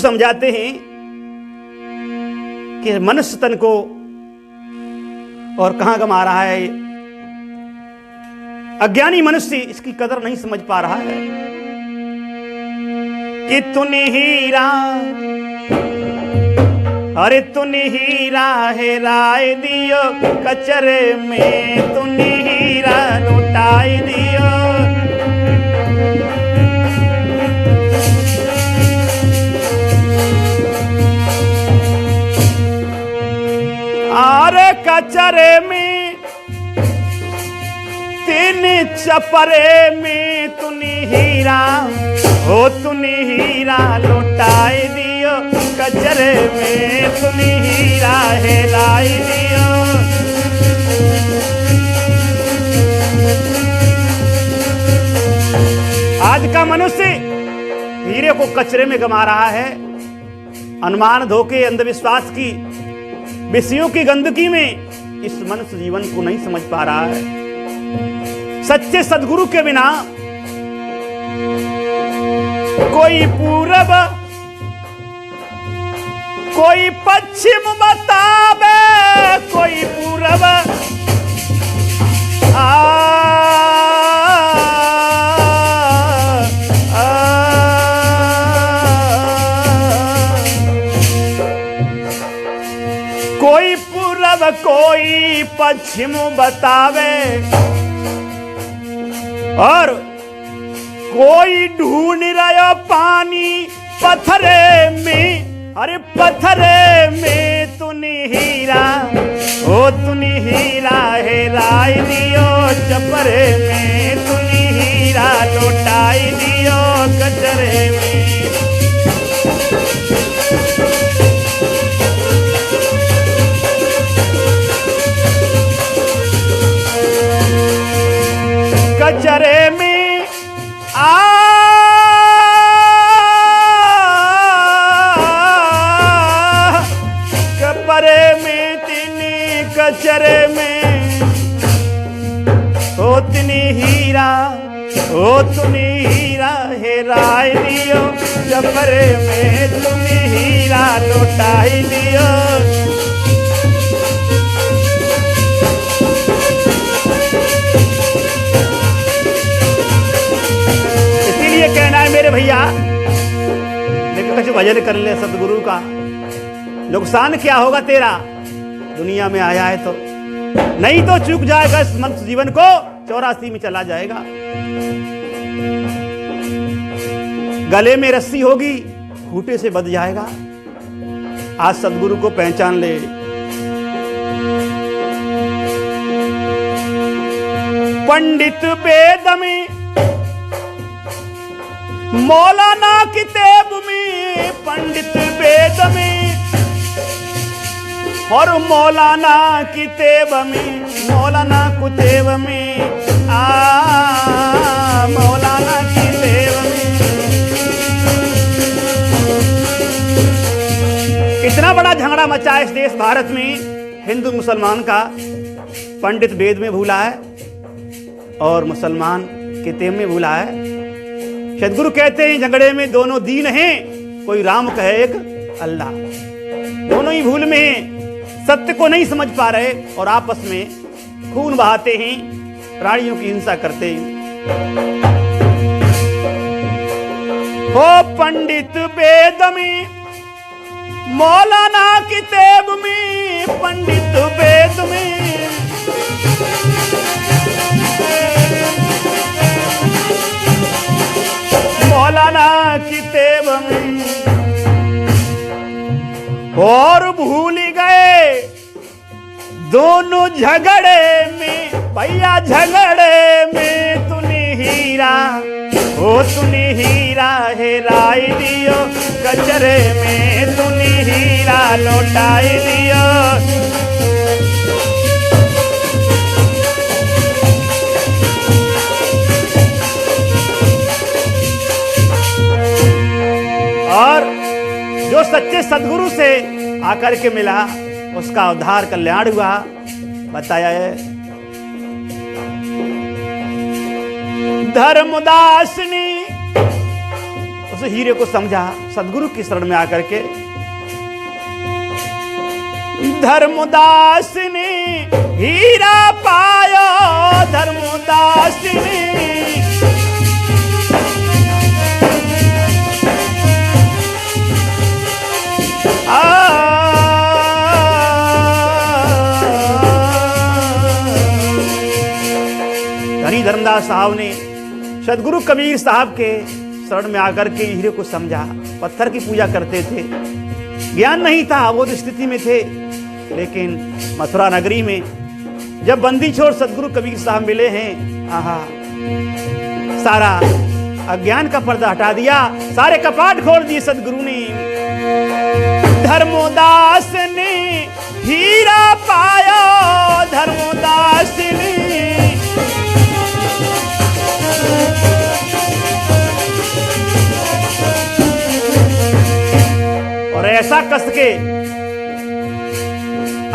समझाते हैं कि मनुष्य तन को और कहां गमा रहा है। अज्ञानी मनुष्य इसकी कदर नहीं समझ पा रहा है कि तूने हीरा, अरे तूने हीरा है राय दियो कचरे में, तूने हीरा लुटाए दियो। अरे कचरे में तीन चपरे में तूने हीरा, ओ तूने हीरा लुटाए दियो कचरे में, तूने हीरा है लाई दियो। आज का मनुष्य हीरे को कचरे में गमा रहा है। अनुमान धोखे, अंधविश्वास की, विषयों की गंदगी में इस मनुष्य जीवन को नहीं समझ पा रहा है। सच्चे सद्गुरु के बिना कोई पूरब कोई पश्चिम बतावे, कोई पूरब कोई पूरब कोई पश्चिम बतावे, और कोई ढूंढ रहा पानी पत्थरे में, अरे पत्थरे में तूने हीरा, ओ तूने हीरा है राय दियो चपरे में, तूने हीरा लौटाई दियो कचरे में। कचरे में कपरे में तिनी कचरे में, ओ तिनी हीरा, ओ तुनी हीरा है राय दियो चपरे में, तुनी हीरा लौटाई दियो। कहना है मेरे भैया, लेकिन कुछ भजन कर ले सतगुरु का, नुकसान क्या होगा तेरा दुनिया में आया है तो, नहीं तो चूक जाएगा इस मनुष्य जीवन को, 84 में चला जाएगा। गले में रस्सी होगी, खूंटे से बंध जाएगा। आज सतगुरु को पहचान ले। पंडित वेद में, मौलाना किताब में, पंडित वेद में और मौलाना किताब में, मौलाना कुतेब में, मौलाना किताब में। इतना बड़ा झगड़ा मचा इस देश भारत में हिंदू मुसलमान का। पंडित वेद में भूला है और मुसलमान किताब में भूला है। सदगुरु कहते हैं झगड़े में दोनों दीन हैं, कोई राम कहे एक अल्लाह, दोनों ही भूल में हैं, सत्य को नहीं समझ पा रहे और आपस में खून बहाते हैं, प्राणियों की हिंसा करते हैं। हो पंडित वेद में, मौलाना किताब में, पंडित वेद में, मौलाना किताब में, और भूल गए दोनों झगड़े में, भैया झगड़े में तूने हीरा, ओ तूने हीरा है राय दियो कचरे में, तूने हीरा लौटाई दियो। और जो सच्चे सद्गुरु से आकर के मिला उसका उद्धार कल्याण हुआ, बताया है। धर्मदास ने उस उस हीरे को समझा सदगुरु की शरण में आकर के। धर्मदास ने हीरा पाया, धर्मदास ने धनी धर्मदास साहब ने सदगुरु कबीर साहब के शरण में आकर के हीरे को समझा। पत्थर की पूजा करते थे, ज्ञान नहीं था, वो स्थिति में थे। लेकिन मथुरा नगरी में जब बंदी छोड़ सदगुरु कबीर साहब मिले हैं, आहा, सारा अज्ञान का पर्दा हटा दिया, सारे कपाट खोल दिए सदगुरु ने। धर्मदास ने हीरा पाया, धर्मदास ने और ऐसा कस के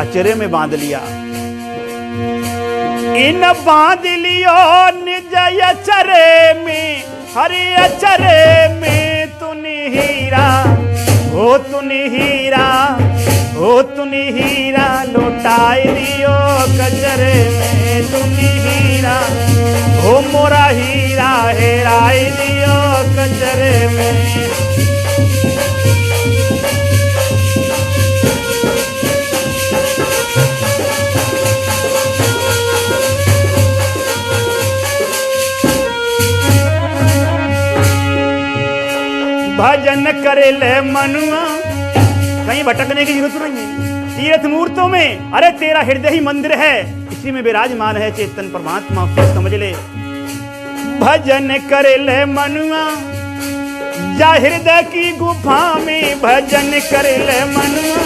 अचरे में बांध लिया। इन बांध लियो निज अचरे में, हरे अचरे में तूने हीरा, हो तूने हीरा, हो तूने हीरा लौटाए दियो कचरे में, तूने हीरा, हो मोरा हीरा हेराए दियो कचरे में। भजन करे ले मनुआ, कहीं भटकने की जरूरत नहीं है। तीर्थ मूर्तों में, अरे तेरा हृदय ही मंदिर है, इसी में विराजमान है चेतन परमात्मा, फिर समझ ले। भजन करे ले मनुआ, जा हृदय की गुफा में, भजन करे ले मनुआ।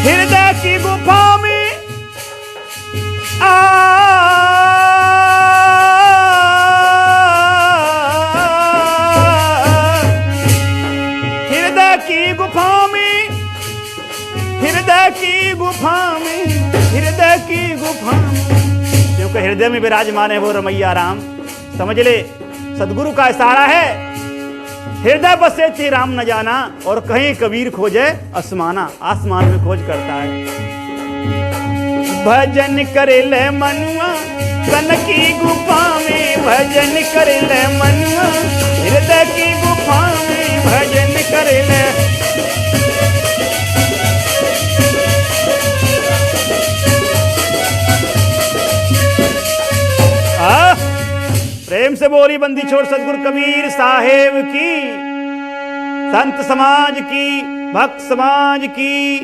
हृदय की गुफा में हृदय की गुफा में, हृदय की गुफा में, हृदय की गुफा में, क्योंकि हृदय में विराजमान है वो रमैया राम। समझ ले, सदगुरु का इशारा है, हृदय बसे थे राम न जाना, और कहीं कबीर खोजे आसमाना, आसमान में खोज करता है। भजन करे ले मनुआ तन की गुफा में, भजन करे ले मनुआ हृदय की गुफा में, भजन करे ले। प्रेम से बोली बंदी छोड़ सदगुरु कबीर साहेब की, संत समाज की, भक्त समाज की।